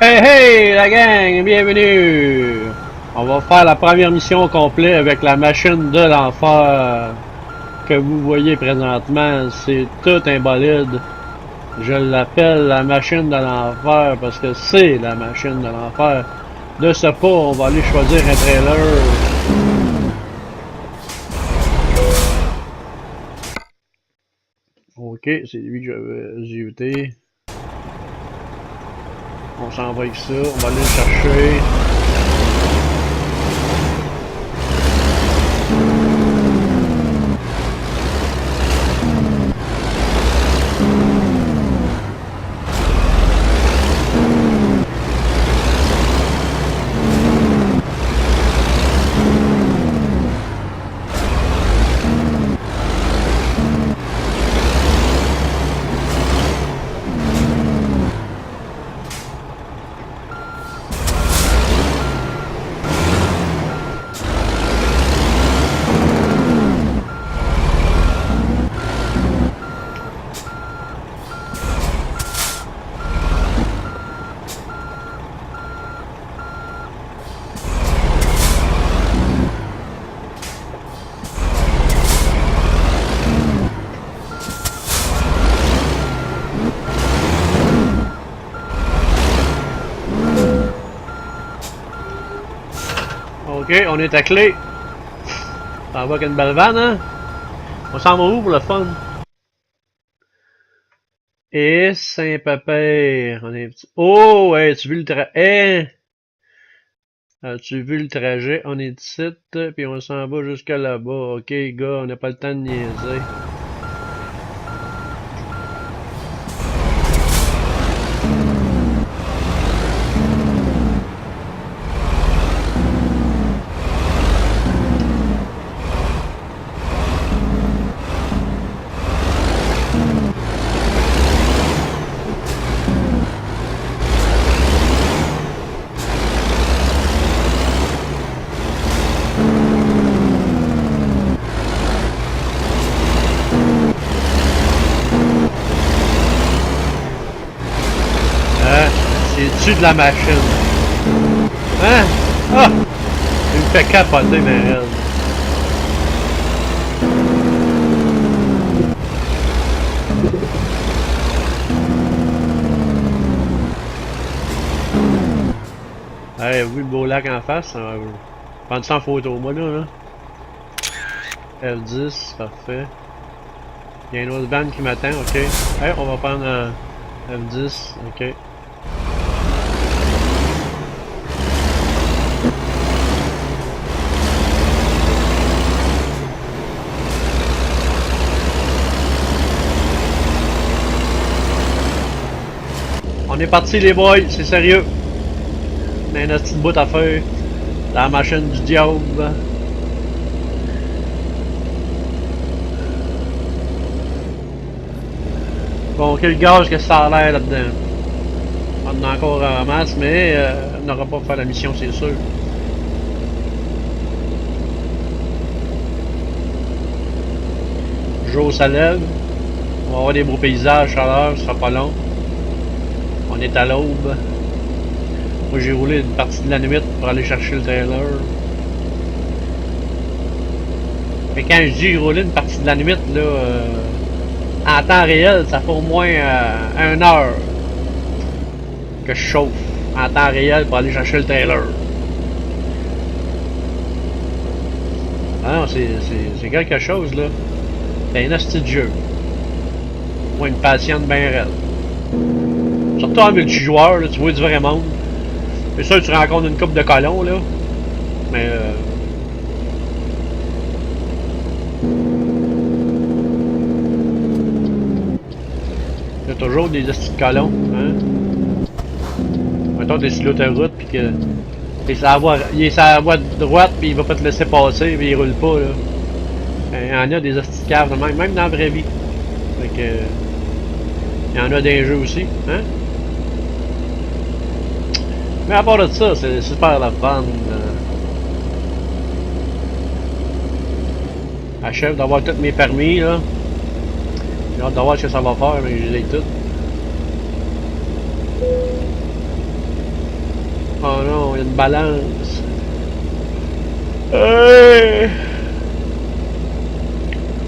Hey hey la gang, bienvenue! On va faire la première mission au complet avec la machine de l'enfer que vous voyez présentement. C'est tout un bolide. Je l'appelle la machine de l'enfer parce que c'est la machine de l'enfer. De ce pas, on va aller choisir un trailer. Ok, c'est lui que je vais zioter. On s'en va avec ça, on va aller le chercher. Ok, on est à clé. Ça va qu'une belle vanne, hein? On s'en va où pour le fun? Et Saint-Pépère, on est... Oh, ouais, tu vu le trajet? Hein? As-tu vu le trajet? On est ici, puis on s'en va jusqu'à là-bas. Ok, gars, on n'a pas le temps de niaiser. Hein? C'est-tu de la machine? Hein? Ah! Il me fait capoter, mais elle. Hey, oui, le beau lac en face. Prends ça en photo, moi, là. F10, parfait. Il y a une autre vanne qui m'attend, ok. Hey, on va prendre F10, ok. On est parti les boys, c'est sérieux. On a une petite bout à faire. La machine du diable. Bon, quel gage que ça a l'air là-dedans. On en a encore en masse, mais on n'aura pas fait la mission, c'est sûr. Le jour ça lève. On va avoir des beaux paysages à l'heure, ce sera pas long. On est à l'aube. Moi j'ai roulé une partie de la nuit pour aller chercher le trailer. Mais quand je dis rouler une partie de la nuit, là, en temps réel, ça fait au moins 1 heure que je chauffe en temps réel pour aller chercher le trailer. Ah non, c'est quelque chose là. C'est un hostie de jeu. Moi, une passionne bien raide. Surtout en multijoueur, là, tu vois du vrai monde. C'est sûr que tu rencontres une couple de colons là. Mais il y a toujours des hosties de colons, hein. Mettons t'es sur l'autoroute pis que il est sur la voie de droite puis il va pas te laisser passer pis il roule pas là. Il y en a des hosties de caves même dans la vraie vie. Fait que il y en a des jeux aussi, hein? Mais à part de ça, c'est super la fun. Achève d'avoir tous mes permis là. J'ai hâte de voir ce que ça va faire, mais je les ai tous. Oh non, il y a une balance. Hey!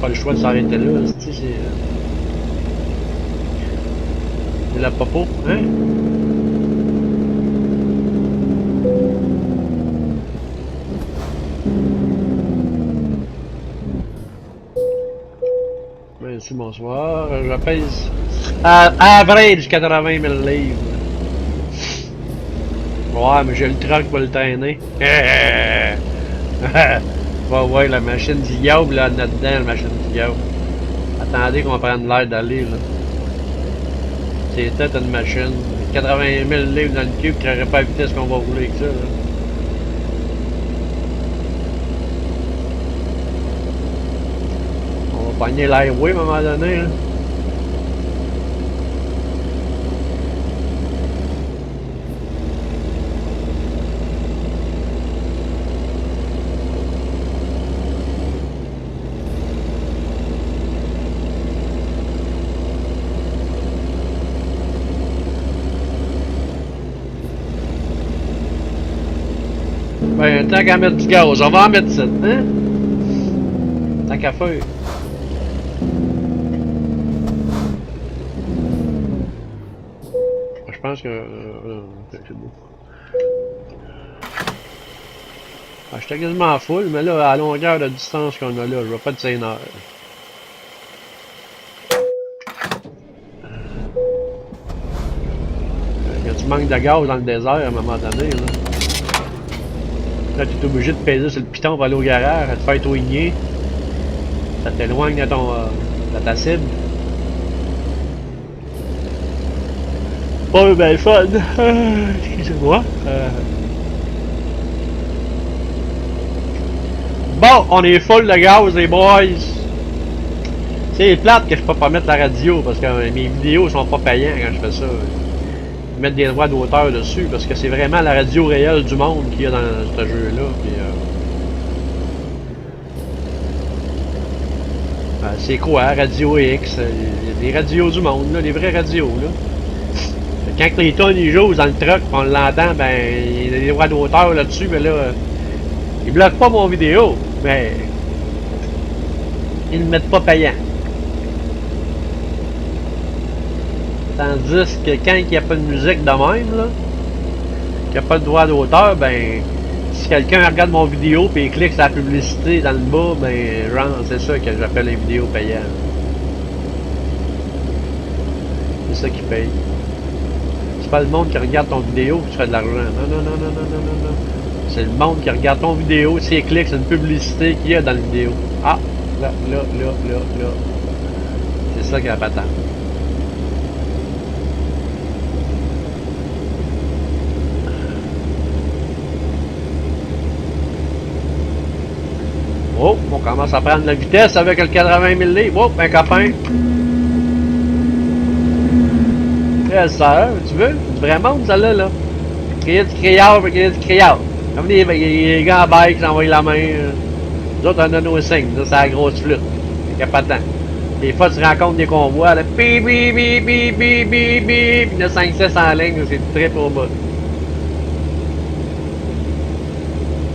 Pas le choix de s'arrêter là, c'est la popo, hein? Merci, bonsoir. Je pèse average 80 000 livres. Ouais, mais j'ai le truck pour le traîner. Ouais, la machine du diable là, dedans, la machine du diable. Attendez qu'on prenne l'air d'aller là. C'était une machine. 80 000 livres dans le cube, qui n'aurait pas la vitesse qu'on va rouler avec ça là. On va pogner l'highway à un moment donné là. Ben, tant qu'à mettre du gaz, on va en mettre ça, hein? Tant qu'à faire. Je pense que... c'est beau. Ah, j'étais quasiment à full, mais là, à longueur de distance qu'on a là, je vais pas de 5 heures. Il y a du manque de gaz dans le désert à un moment donné, là. Là, tu es obligé de peser sur le piton pour aller au garage, à te faire toigner. Ça t'éloigne de de ta cible. Pas ben fun. Excusez-moi. Bon, on est full de gaz, les boys. C'est plate que je peux pas mettre la radio parce que mes vidéos sont pas payantes quand je fais ça. Mettre des droits d'auteur dessus parce que c'est vraiment la radio réelle du monde qu'il y a dans ce jeu-là. C'est quoi, Radio X? Il y a des radios du monde, là, les vraies radios. Là. Quand Clayton il joue dans le truck, on l'entend, ben il y a des droits d'auteur là-dessus, mais là, ils bloquent pas mon vidéo, mais ils ne mettent pas payant. Tandis que quand il n'y a pas de musique de même, là, qu'il n'y a pas de droit d'auteur, ben si quelqu'un regarde mon vidéo et il clique sur la publicité dans le bas, ben genre c'est ça que j'appelle les vidéos payantes. C'est ça qui paye. C'est pas le monde qui regarde ton vidéo que tu fais de l'argent. Non. C'est le monde qui regarde ton vidéo, s'il clique, c'est une publicité qu'il y a dans la vidéo. Ah, là. C'est ça qui est la patente. Oh, on commence à prendre la vitesse avec le 80 000 livres. Oh, un copain. Très sœur, tu veux? Du vrai monde, celle-là, là. Crier du criard, crier du criard. Comme les gars en bike qui s'envoient la main. Nous autres, on a nos signes. Ça, c'est la grosse flûte. Il n'y a pas de temps. Des fois, tu rencontres des convois, là. Bip, bip, bip, bip, bip, bip, bip. Puis là, 5-6 en ligne, c'est très pour bas.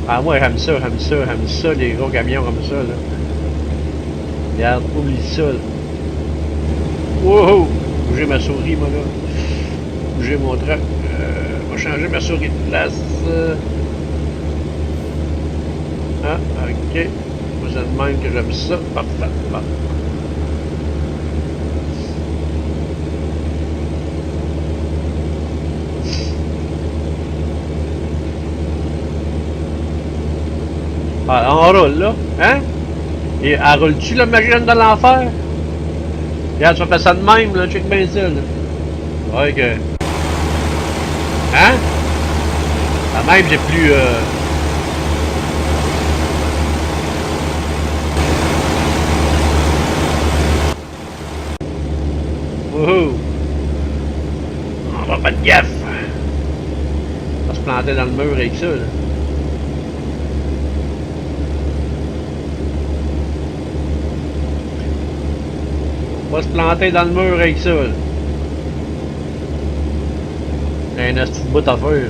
Ah, moi, j'aime ça, les gros camions comme ça, là. Regarde, oublie ça, là. Wow! Bouger ma souris, moi, là. Bouger mon truc. On va changer ma souris de place. Ah, ok. C'est de même que j'aime ça. Parfait. Bon. Ah, on roule, là. Hein? Et elle roule-tu, la machine de l'enfer? Regarde, tu vas faire ça de même, là. Check bien ça, là. Ouais, que... Hein? Quand même, j'ai plus... Wouhou! On va pas de gaffe! On va se planter dans le mur avec ça, là. On va se planter dans le mur avec ça, là. C'est un petit bout à faire, là.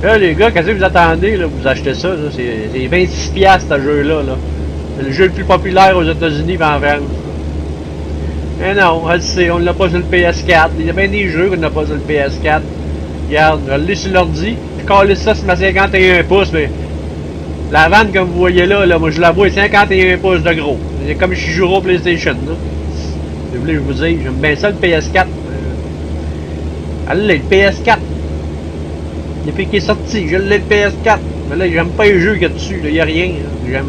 Là, les gars, qu'est-ce que vous attendez, là? Vous achetez ça, là? C'est 26$ ce jeu-là, là. C'est le jeu le plus populaire aux États-Unis et en France. Mais non, on le sait, on l'a pas sur le PS4. Il y a bien des jeux qu'on n'a pas sur le PS4. Regarde, je l'ai sur l'ordi. Je calisse ça sur ma 51 pouces, mais la vanne que vous voyez là, moi je la vois 51 pouces de gros. C'est comme si je jouais au PlayStation, là. Si vous voulez, je vous dis, j'aime bien ça le PS4. Allez, le PS4. Depuis qu'il est sorti, je l'ai le PS4. Mais là, j'aime pas les jeux qu'il y a dessus, il y a rien. J'aime.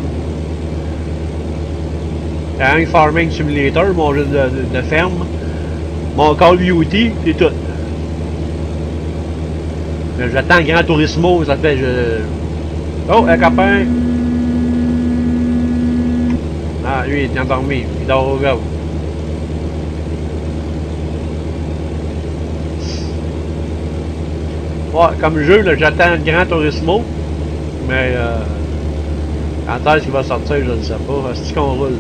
Un Farming Simulator, mon jeu de ferme. Mon Call of Duty, c'est tout. J'attends Gran Turismo, ça fait. Oh, un copain! Ah, lui, il est endormi. Il dort au gars. Ouais, comme jeu, j'attends Gran Turismo. Mais, quand est-ce qu'il va sortir, je ne sais pas. Est-ce qu'on roule?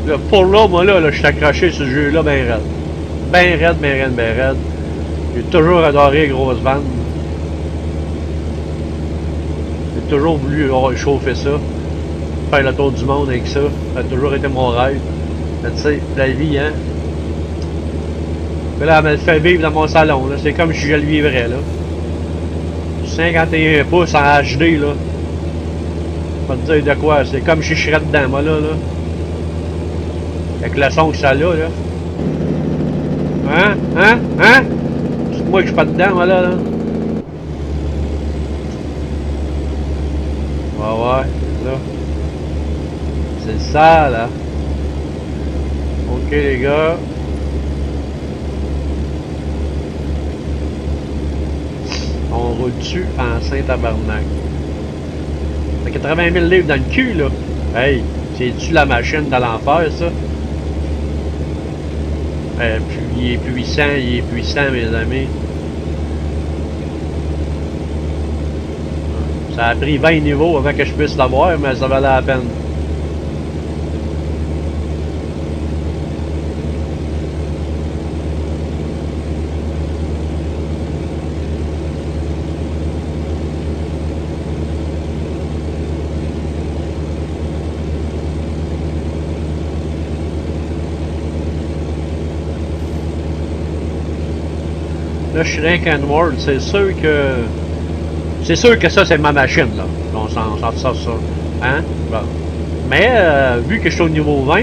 Là, pour là, moi, là, je suis accroché sur ce jeu-là, ben raide. Ben raide, ben raide, ben raide. J'ai toujours adoré les grosses vannes. J'ai toujours voulu chauffer ça. Faire le tour du monde avec ça. Ça a toujours été mon rêve. Mais tu sais, la vie, hein. Mais là, elle me le fait vivre dans mon salon, là. C'est comme si je le vivrais, là. 51 pouces en HD, là. Je vais te dire de quoi. C'est comme si je serais dedans, moi, là. Avec le son que ça a, là. Hein? Hein? Hein? C'est moi que je suis pas dedans, moi, là. Ouais, c'est ça. C'est ça, là. Ok, les gars. On roule dessus en Saint-Tabarnak. T'as 80 000 livres dans le cul, là. Hey, c'est-tu la machine de l'enfer, ça? Il est puissant, mes amis. Ça a pris 20 niveaux avant que je puisse l'avoir, mais ça valait la peine. Là, je suis rien qu'un Ward, c'est sûr que... C'est sûr que ça, c'est ma machine, là. On s'en sort ça. Hein? Bon. Mais, vu que je suis au niveau 20,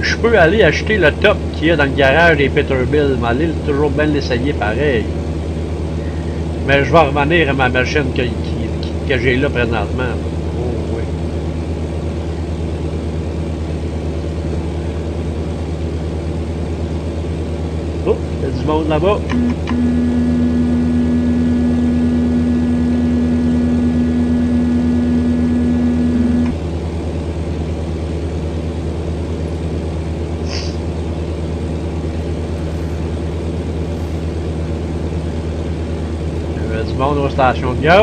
je peux aller acheter le top qu'il y a dans le garage des Peterbilt. Mais aller toujours bien l'essayer pareil. Mais je vais revenir à ma machine que j'ai là présentement. Oh, oui. Oh, il y a du monde là-bas. Du monde aux stations de gaz.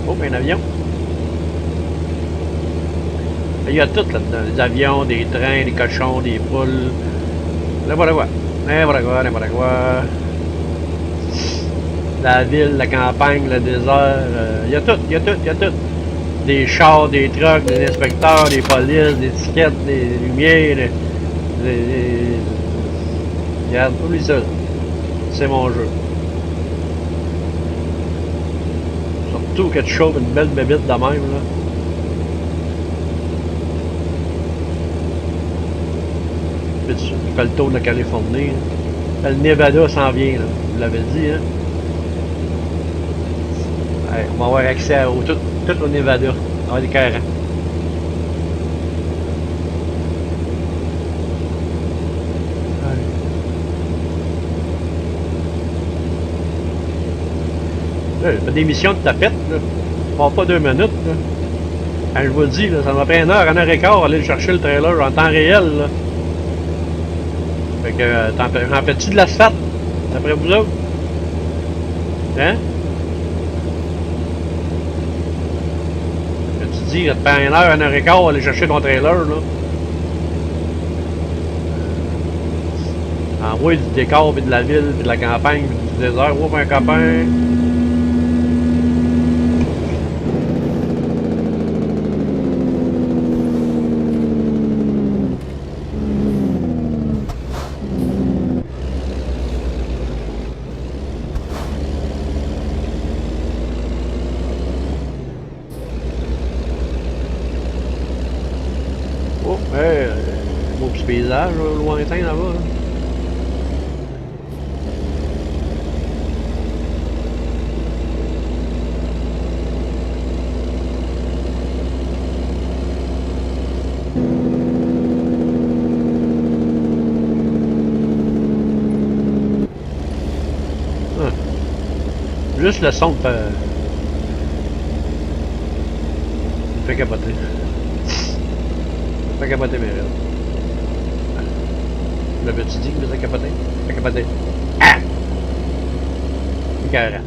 Oh, un avion. Il y a tout là-dedans. Des avions, des trains, des cochons, des poules. N'importe quoi. N'importe quoi, n'importe quoi. La ville, la campagne, le désert. Il y a tout, il y a tout, il y a tout. Des chars, des trucks, des inspecteurs, des polices, des tickets, des lumières, Regarde, oublie ça. C'est mon jeu. Surtout que tu chauffes une belle bébite de même, là. Puis tu fais le tour de la Californie. Là. Le Nevada s'en vient, là. Vous l'avez dit, hein? Ouais, on va avoir accès à tout au Nevada. On va avoir des carrés. Là, j'ai fait des missions de tapette, là. Pas 2 minutes, là. Quand je vous dis, là, ça m'a pris 1 heure et quart aller chercher le trailer en temps réel, là. Fait que, j'en fais-tu de l'asphalte, d'après vous autres? Hein? Que tu dis, ça te prend une heure et quart à aller chercher ton trailer, là. Envoie du décor, puis de la ville, puis de la campagne, puis du désert. Ouf, un copain. Oh, hey, beau petit paysage, là, lointain là-bas. Là. Ah, juste le son me fait capoter. Me fait capoter mes rêves. L'avais-tu dit qu'il me faisait capoter? Me fait capoter. Ah! Écœurant.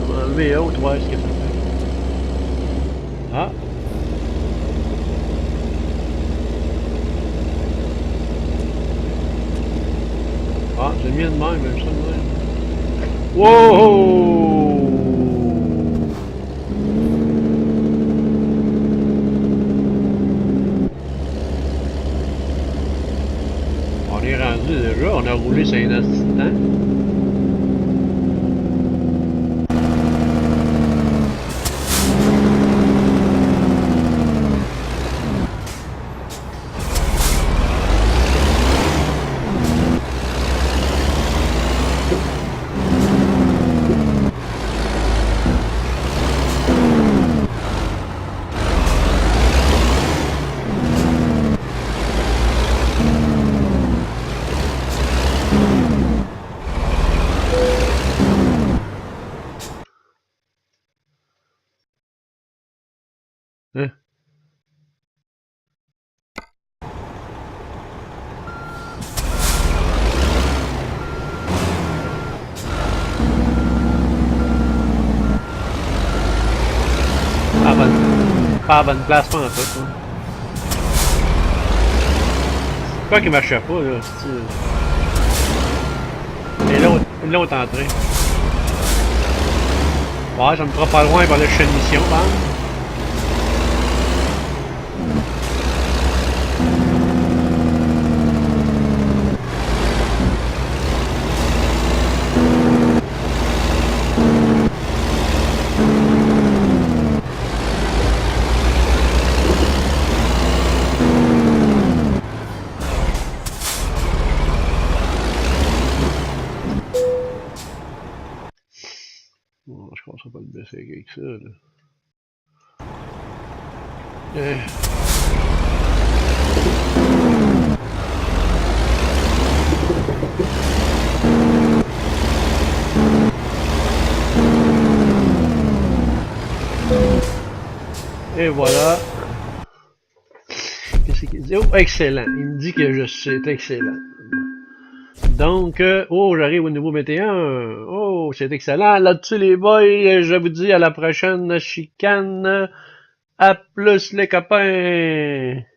On va enlever autre, ouais, ce que ça fait. Ah! Ah, j'ai mis de même, même ça de même. Wow! On est rendu déjà, on a roulé sur un assistant. Hein? Pas à bonne place, pas en tout. Hein. Quoi qui marchait pas, là? Et l'autre entrée. Ouais, ça me fera pas loin pour aller chercher une mission, par exemple. Bon, je commencerai pas le baisser avec ça, là. Et voilà. Qu'est-ce qu'il dit? Oh, excellent. Il me dit que c'est excellent. Donc, oh, j'arrive au niveau 21. Oh, c'est excellent. Là-dessus, les boys, je vous dis à la prochaine chicane. À plus, les copains.